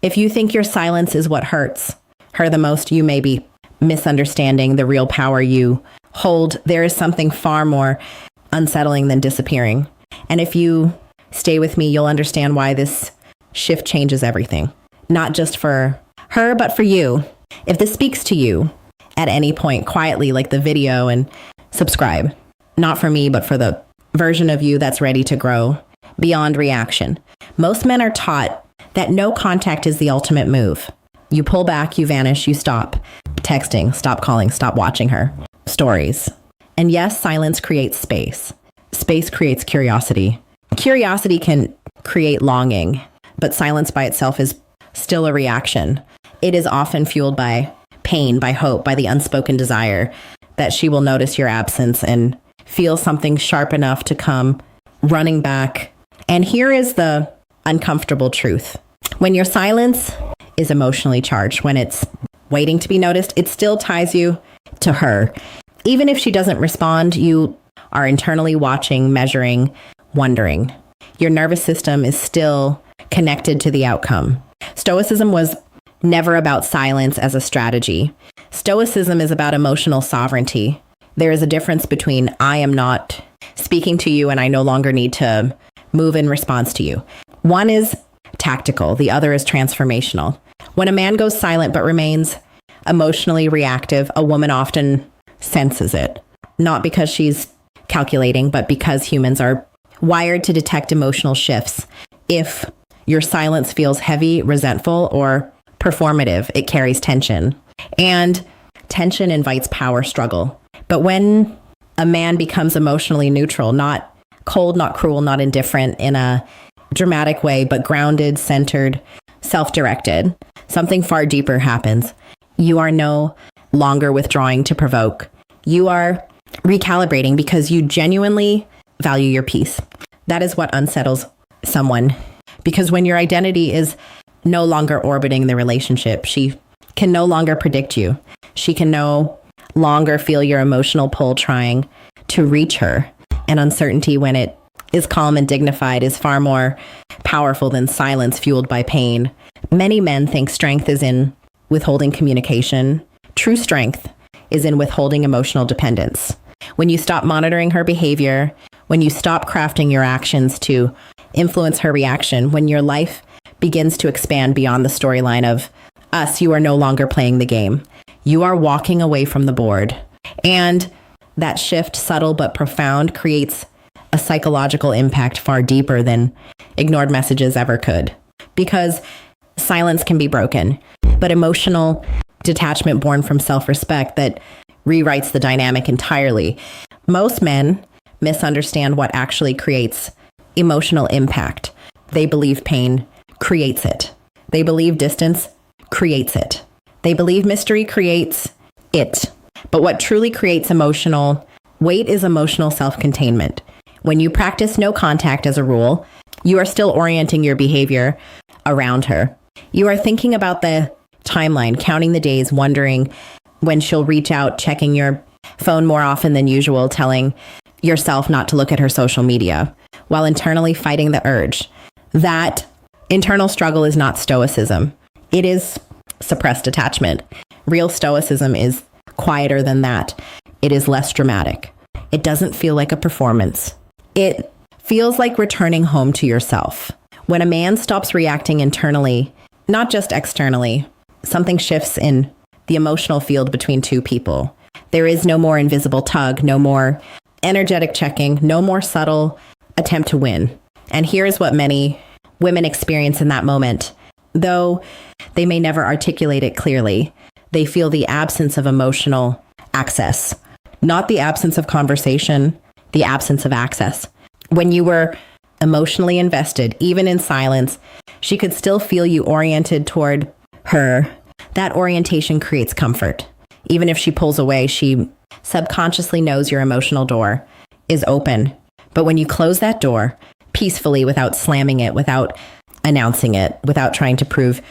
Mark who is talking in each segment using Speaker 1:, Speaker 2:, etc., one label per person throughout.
Speaker 1: If you think your silence is what hurts her the most, you may be misunderstanding the real power you hold. There is something far more unsettling than disappearing. And if you stay with me, you'll understand why this shift changes everything. Not just for her, but for you. If this speaks to you at any point, quietly, like the video, and subscribe. Not for me, but for the version of you that's ready to grow beyond reaction. Most men are taught that no contact is the ultimate move. You pull back, you vanish, you stop texting, stop calling, stop watching her stories. And yes, silence creates space. Space creates curiosity. Curiosity can create longing, but silence by itself is still a reaction. It is often fueled by pain, by hope, by the unspoken desire that she will notice your absence and feel something sharp enough to come running back. And here is the uncomfortable truth. When your silence is emotionally charged, when it's waiting to be noticed, it still ties you to her. Even if she doesn't respond, you are internally watching, measuring, wondering. Your nervous system is still connected to the outcome. Stoicism was never about silence as a strategy. Stoicism is about emotional sovereignty. There is a difference between I am not speaking to you and I no longer need to move in response to you. One is tactical, the other is transformational. When a man goes silent but remains emotionally reactive, a woman often senses it. Not because she's calculating, but because humans are wired to detect emotional shifts. If your silence feels heavy, resentful, or performative, it carries tension. And tension invites power struggle. But when a man becomes emotionally neutral, not cold, not cruel, not indifferent in a dramatic way, but grounded, centered, self-directed, something far deeper happens. You are no longer withdrawing to provoke. You are recalibrating because you genuinely value your peace. That is what unsettles someone. Because when your identity is no longer orbiting the relationship, she can no longer predict you. She can no longer feel your emotional pull trying to reach her. And uncertainty, when it is calm and dignified, is far more powerful than silence fueled by pain. Many men think strength is in withholding communication. True strength is in withholding emotional dependence. When you stop monitoring her behavior, when you stop crafting your actions to influence her reaction, when your life begins to expand beyond the storyline of us, you are no longer playing the game. You are walking away from the board. And that shift, subtle but profound, creates a psychological impact far deeper than ignored messages ever could. Because silence can be broken, but emotional detachment born from self-respect that rewrites the dynamic entirely. Most men misunderstand what actually creates emotional impact. They believe pain creates it. They believe distance creates it. They believe mystery creates it. But what truly creates emotional weight is emotional self-containment. When you practice no contact as a rule, you are still orienting your behavior around her. You are thinking about the timeline, counting the days, wondering when she'll reach out, checking your phone more often than usual, telling yourself not to look at her social media, while internally fighting the urge. That internal struggle is not stoicism. It is suppressed attachment. Real stoicism is quieter than that. It is less dramatic. It doesn't feel like a performance. It feels like returning home to yourself. When a man stops reacting internally, not just externally, something shifts in the emotional field between two people. There is no more invisible tug, no more energetic checking, no more subtle attempt to win. And here's what many women experience in that moment. Though they may never articulate it clearly, they feel the absence of emotional access, not the absence of conversation, the absence of access. When you were emotionally invested, even in silence, she could still feel you oriented toward her. That orientation creates comfort. Even if she pulls away, she subconsciously knows your emotional door is open. But when you close that door peacefully, without slamming it, without announcing it, without trying to prove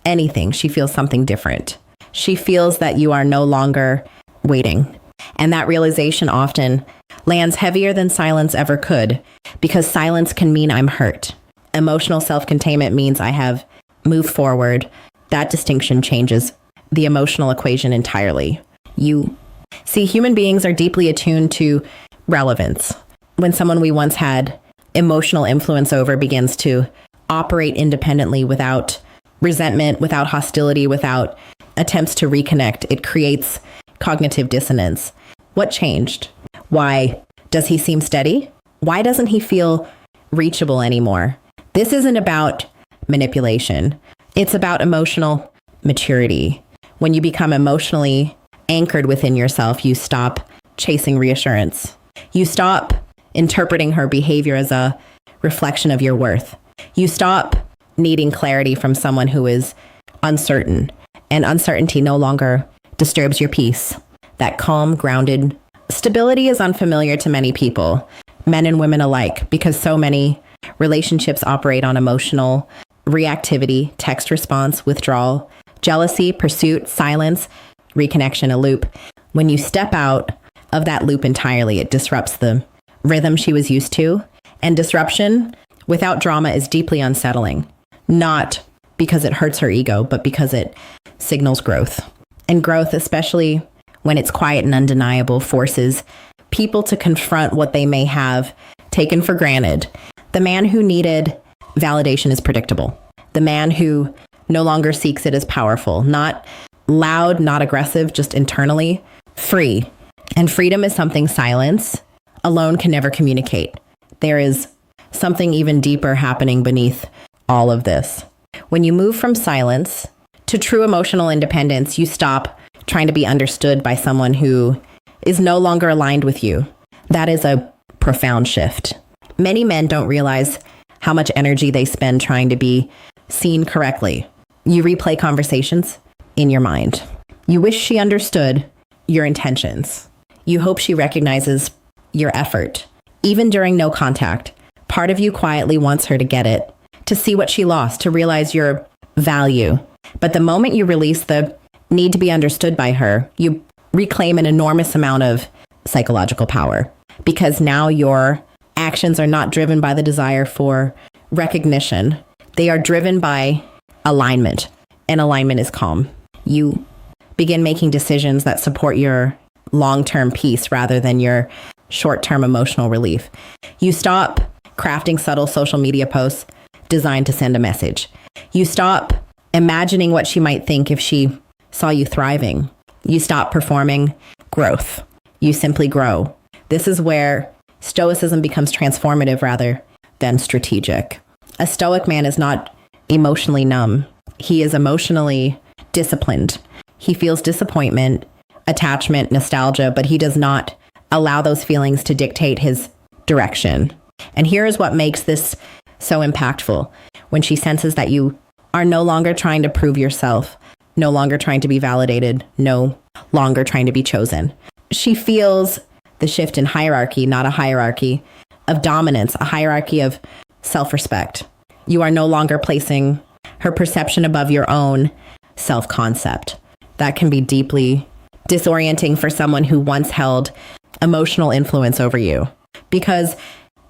Speaker 1: anything, she feels something different. She feels that you are no longer waiting. And that realization often lands heavier than silence ever could, because silence can mean I'm hurt. Emotional self-containment means I have move forward, that distinction changes the emotional equation entirely. You see, human beings are deeply attuned to relevance. When someone we once had emotional influence over begins to operate independently without resentment, without hostility, without attempts to reconnect, it creates cognitive dissonance. What changed? Why does he seem steady? Why doesn't he feel reachable anymore? This isn't about manipulation. It's about emotional maturity. When you become emotionally anchored within yourself, you stop chasing reassurance. You stop interpreting her behavior as a reflection of your worth. You stop needing clarity from someone who is uncertain, and uncertainty no longer disturbs your peace. That calm, grounded stability is unfamiliar to many people, men and women alike, because so many relationships operate on emotional reactivity, text response, withdrawal, jealousy, pursuit, silence, reconnection, a loop. When you step out of that loop entirely, it disrupts the rhythm she was used to. And disruption without drama is deeply unsettling, not because it hurts her ego, but because it signals growth. And growth, especially when it's quiet and undeniable, forces people to confront what they may have taken for granted. The man who needed validation is predictable. The man who no longer seeks it is powerful, not loud, not aggressive, just internally free. And freedom is something silence alone can never communicate. There is something even deeper happening beneath all of this. When you move from silence to true emotional independence, you stop trying to be understood by someone who is no longer aligned with you. That is a profound shift. Many men don't realize how much energy they spend trying to be seen correctly. You replay conversations in your mind. You wish she understood your intentions. You hope she recognizes your effort. Even during no contact, part of you quietly wants her to get it, to see what she lost, to realize your value. But the moment you release the need to be understood by her, you reclaim an enormous amount of psychological power, because now your actions are not driven by the desire for recognition. They are driven by alignment, and alignment is calm. You begin making decisions that support your long-term peace rather than your short-term emotional relief. You stop crafting subtle social media posts designed to send a message. You stop imagining what she might think if she saw you thriving. You stop performing growth. You simply grow. This is where Stoicism becomes transformative rather than strategic. A Stoic man is not emotionally numb. He is emotionally disciplined. He feels disappointment, attachment, nostalgia, but he does not allow those feelings to dictate his direction. And here is what makes this so impactful. When she senses that you are no longer trying to prove yourself, no longer trying to be validated, no longer trying to be chosen. She feels the shift in hierarchy, not a hierarchy of dominance, a hierarchy of self-respect. You are no longer placing her perception above your own self-concept. That can be deeply disorienting for someone who once held emotional influence over you, because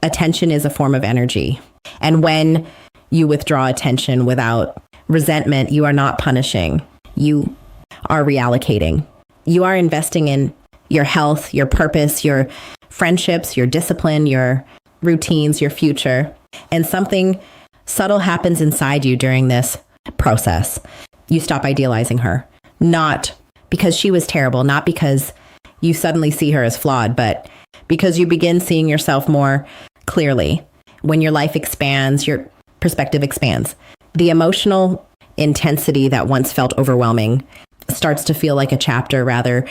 Speaker 1: attention is a form of energy. And when you withdraw attention without resentment, you are not punishing. You are reallocating. You are investing in your health, your purpose, your friendships, your discipline, your routines, your future. And something subtle happens inside you during this process. You stop idealizing her, not because she was terrible, not because you suddenly see her as flawed, but because you begin seeing yourself more clearly. When your life expands, your perspective expands. The emotional intensity that once felt overwhelming starts to feel like a chapter rather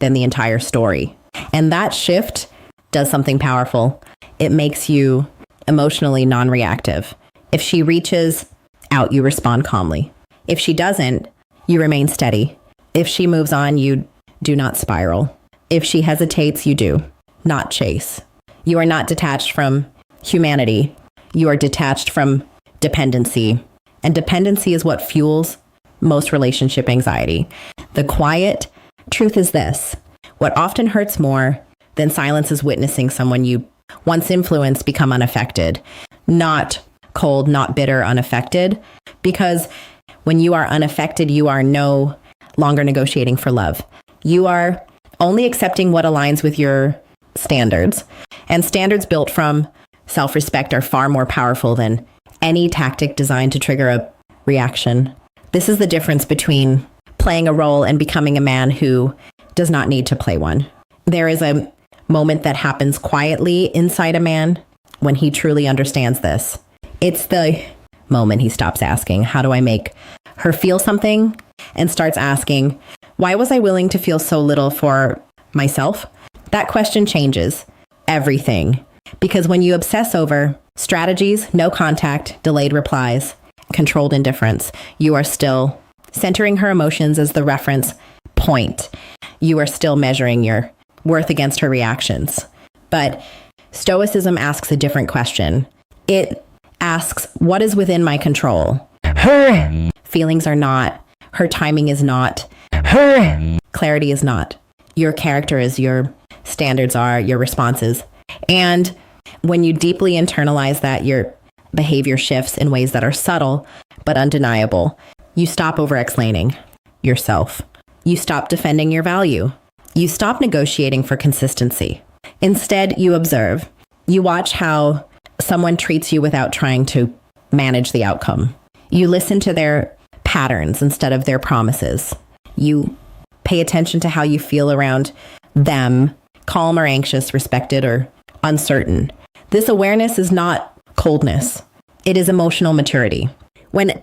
Speaker 1: than the entire story. And that shift does something powerful. It makes you emotionally non-reactive. If she reaches out, you respond calmly. If she doesn't, you remain steady. If she moves on, you do not spiral. If she hesitates, you do not chase. You are not detached from humanity. You are detached from dependency. And dependency is what fuels most relationship anxiety. The quiet truth is this: what often hurts more than silence is witnessing someone you once influenced become unaffected. Not cold, not bitter, unaffected. Because When you are unaffected, you are no longer negotiating for love. You are only accepting what aligns with your standards. And standards built from self-respect are far more powerful than any tactic designed to trigger a reaction. This is the difference between playing a role and becoming a man who does not need to play one. There is a moment that happens quietly inside a man when he truly understands this. It's the moment he stops asking, how do I make her feel something? And starts asking, why was I willing to feel so little for myself? That question changes everything. Because when you obsess over strategies, no contact, delayed replies, controlled indifference, you are still centering her emotions as the reference point. You are still measuring your worth against her reactions. But Stoicism asks a different question. It asks, what is within my control? Her feelings are not. Her timing is not. Her clarity is not. Your character is, your standards are, your responses. And when you deeply internalize that, your behavior shifts in ways that are subtle but undeniable. You stop over-explaining yourself. You stop defending your value. You stop negotiating for consistency. Instead, you observe. You watch how someone treats you without trying to manage the outcome. You listen to their patterns instead of their promises. You pay attention to how you feel around them, calm or anxious, respected or uncertain. This awareness is not coldness. It is emotional maturity. When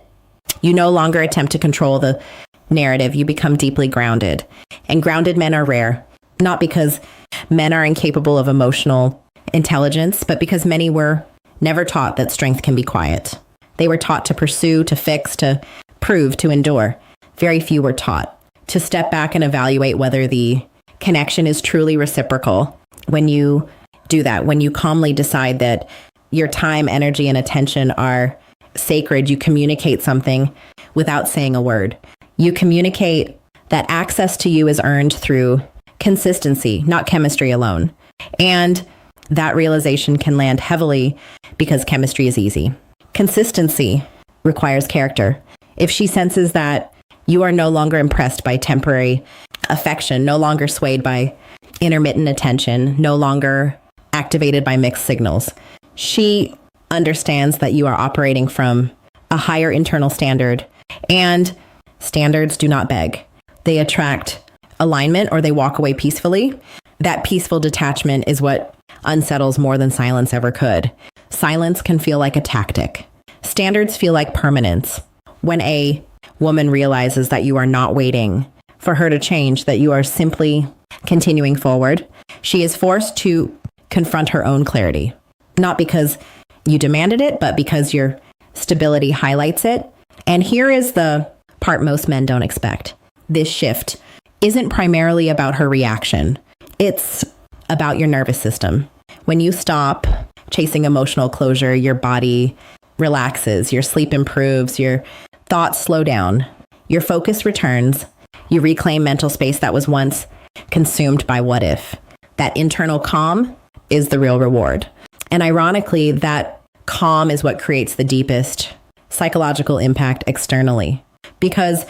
Speaker 1: you no longer attempt to control the narrative, you become deeply grounded. And grounded men are rare, not because men are incapable of emotional intelligence, but because many were never taught that strength can be quiet. They were taught to pursue, to fix, to prove, to endure. Very few were taught to step back and evaluate whether the connection is truly reciprocal. When you do that, when you calmly decide that your time, energy, and attention are sacred, you communicate something without saying a word. You communicate that access to you is earned through consistency, not chemistry alone. And that realization can land heavily because chemistry is easy. Consistency requires character. If she senses that you are no longer impressed by temporary affection, no longer swayed by intermittent attention, no longer activated by mixed signals, she understands that you are operating from a higher internal standard. And standards do not beg. They attract alignment or they walk away peacefully. That peaceful detachment is what unsettles more than silence ever could. Silence can feel like a tactic. Standards feel like permanence. When a woman realizes that you are not waiting for her to change, that you are simply continuing forward, she is forced to confront her own clarity. Not because you demanded it, but because your stability highlights it. And here is the part most men don't expect. This shift isn't primarily about her reaction. It's about your nervous system. When you stop chasing emotional closure, your body relaxes, your sleep improves, your thoughts slow down, your focus returns, you reclaim mental space that was once consumed by what if. That internal calm is the real reward. And ironically, that calm is what creates the deepest psychological impact externally. Because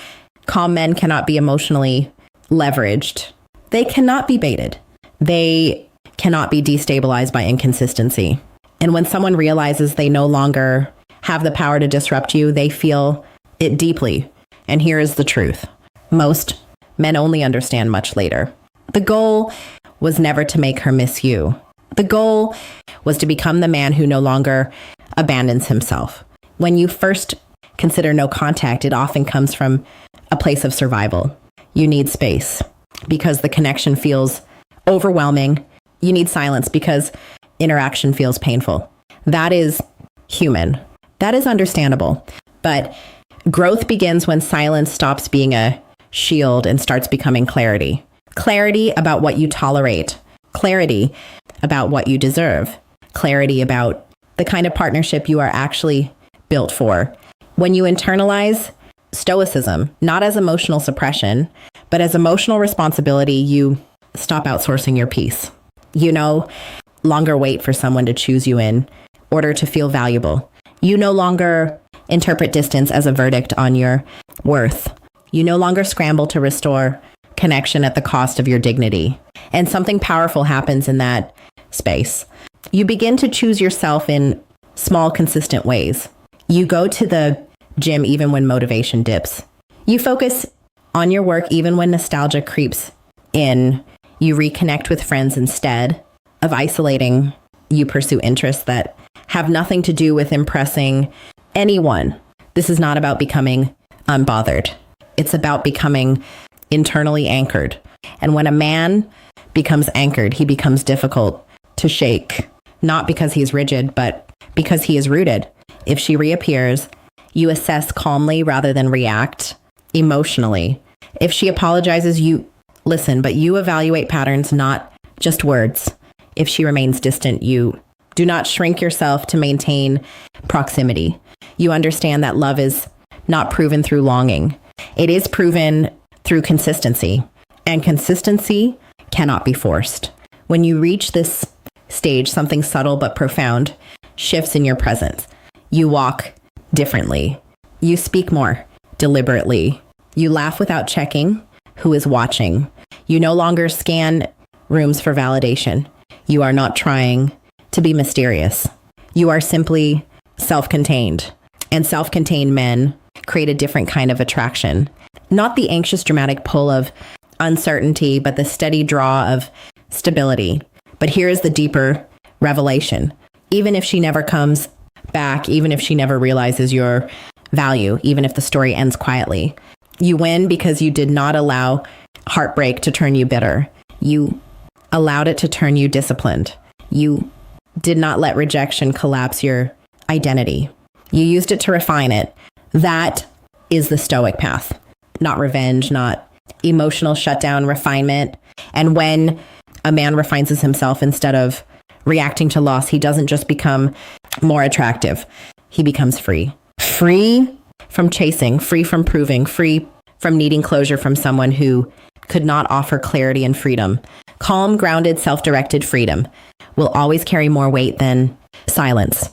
Speaker 1: calm men cannot be emotionally leveraged. They cannot be baited. They cannot be destabilized by inconsistency. And when someone realizes they no longer have the power to disrupt you, they feel it deeply. And here is the truth. Most men only understand much later. The goal was never to make her miss you. The goal was to become the man who no longer abandons himself. When you first consider no contact, it often comes from a place of survival. You need space because the connection feels overwhelming. You need silence because interaction feels painful. That is human. That is understandable. But growth begins when silence stops being a shield and starts becoming clarity. Clarity about what you tolerate. Clarity about what you deserve. Clarity about the kind of partnership you are actually built for. When you internalize Stoicism, not as emotional suppression, but as emotional responsibility, you stop outsourcing your peace. You no longer wait for someone to choose you in order to feel valuable. You no longer interpret distance as a verdict on your worth. You no longer scramble to restore connection at the cost of your dignity. And something powerful happens in that space. You begin to choose yourself in small, consistent ways. You go to the gym even when motivation dips. You focus on your work even when nostalgia creeps in. You reconnect with friends instead of isolating. You pursue interests that have nothing to do with impressing anyone. This is not about becoming unbothered. It's about becoming internally anchored. And when a man becomes anchored, he becomes difficult to shake, not because he's rigid, but because he is rooted. If she reappears, you assess calmly rather than react emotionally. If she apologizes, you listen, but you evaluate patterns, not just words. If she remains distant, you do not shrink yourself to maintain proximity. You understand that love is not proven through longing. It is proven through consistency, and consistency cannot be forced. When you reach this stage, something subtle but profound shifts in your presence. You walk differently. You speak more deliberately. You laugh without checking who is watching. You no longer scan rooms for validation. You are not trying to be mysterious. You are simply self-contained. And self-contained men create a different kind of attraction. Not the anxious, dramatic pull of uncertainty, but the steady draw of stability. But here is the deeper revelation. Even if she never comes back, even if she never realizes your value, even if the story ends quietly, you win because you did not allow heartbreak to turn you bitter. You allowed it to turn you disciplined. You did not let rejection collapse your identity. You used it to refine it. That is the Stoic path. Not revenge, not emotional shutdown, refinement. And when a man refines himself instead of reacting to loss, he doesn't just become more attractive. He becomes free. Free from chasing, free from proving, free from needing closure from someone who could not offer clarity and freedom. Calm, grounded, self-directed freedom will always carry more weight than silence.